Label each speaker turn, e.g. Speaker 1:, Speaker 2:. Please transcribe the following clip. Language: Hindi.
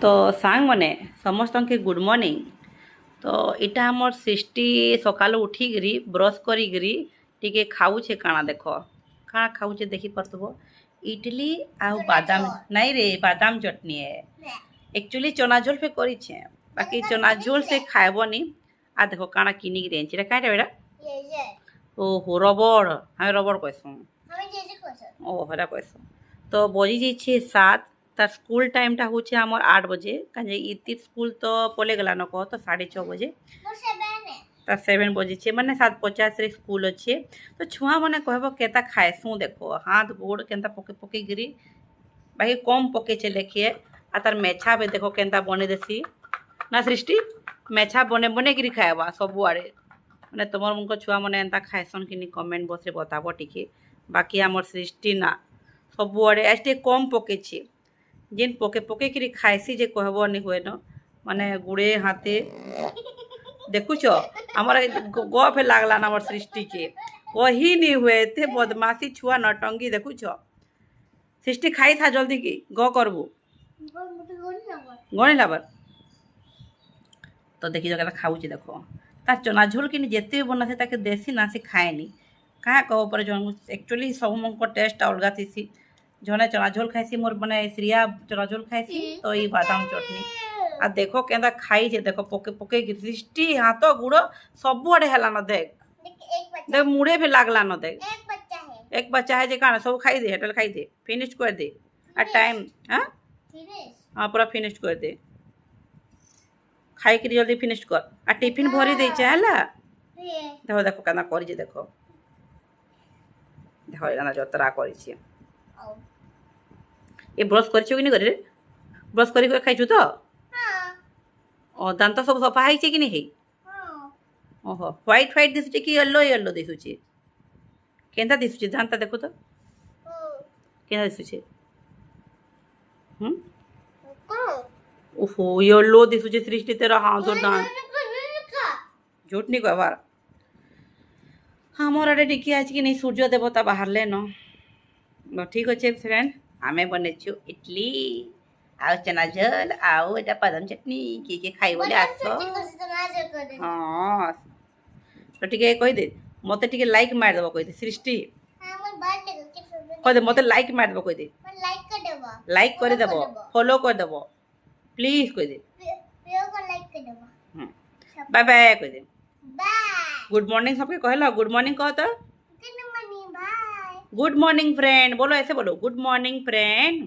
Speaker 1: तो सांग मने समस्त के गुड मॉर्निंग। तो इटा हमर सृष्टि सकाल उठिकी ब्रश करी टिके खाऊे काना देख काना खाऊे देखी पार्थब इडली आ बादाम नहीं रे बादाम चटनी है एक्चुअली चना झोल पे करीछे बाकी चना झोल से खाएबनी आ देखो काना किनिक रेंची कईटा बेटा ओहो रबड़ हमें रबड़ कहसूँ ओ हरा कहसूँ। तो बजी जाइए 7 तार स्कूल टाइमटा हूँ आमर 8 बजे कहे इति स्कूल तो पले गला न कह तो 6:30 बजे तार 7 बजे मैंने 7:50 स्कूल अच्छे। तो छुआ मैंने कहब केता खाएसू देखो हाथ गोड़ केन्ता पके पके गिरी बाकी कम पके लेखिए आ तार मेछा भी देखो केन्ता बने देसी ना सृष्टि मेछा बने बने गिरी खाएबा सबुआड़े मैंने तुम मुझको छुआ मैंने एंता खाएसन कि कमेंट बॉक्स रे बताब टिके बाकी आमर सृष्टि ना सबुआड़े आज टे कम पके जेन पके पके कि खाएसी जे कहब नहीं हुए न माने गुड़े हाथे देखुच आमर गप लागला ना आमर सृष्टि के कही नहीं हुए एते बदमाशी छुआ नटंगी देखुच सृष्टि खाई था जल्दी की ग करबू गणी लाबर। तो देखी जगह खाऊे देख तार चना झोल कि जिते बना से ताके देसी ना से खाएनी क्या कह पर जन एक्चुअली सब मो टेस्ट अलग थी जने चना झोल खाइसी मोर बने श्रिया चना झोल खाइसी तो ये बादाम चटनी आ देखो केंदा खाई जे देखो पके पके सृष्टि हाथ गुड़ सबुआड़े है न देख देख मुड़े भी लागला न देख एक बच्चा है जे काना सब खाई दे हेटल खाई दे फिनिश कर दे आ टाइम हाँ हाँ पूरा फिनिश कर दे खाई कि जल्दी फिनिश कर आ टिफिन भरी दे है देखो देखो केना कर देखो देखो एना जतरा कर ये ब्रश कर कि नहीं करे ब्रश कर खाई तो ओ दांत सब सफा है कि नहीं ओहो व्हाइट व्हाइट दिशुचे कि येलो येलो दिशुचे केंता दिशुचे दांत देखो तो केंता दिशुचे ओहो येलो दिशुचे सृष्टि तेरा हाँ तो दांत झूठ नहीं कहबार हमर आड़े टिके आज कि नहीं सूर्य देवता बाहर ले न ठीक अच्छे फ्रेंड आमे बनेचु इडली आउ चना झोल आउ एटा बादाम चटनी किए खाई बोले आस हाँ तो टिके कही दे मते टिके लाइक मार देबो कही दे सृष्टि कह दे मते लाइक मार देबो कही दे लाइक कर देबो फॉलो कर देबो प्लीज कह दे बाय बाय कह दे गुड मॉर्निंग सबके कहला गुड मॉर्निंग कह तो गुड मॉर्निंग फ्रेंड बोलो ऐसे बोलो गुड मॉर्निंग फ्रेंड।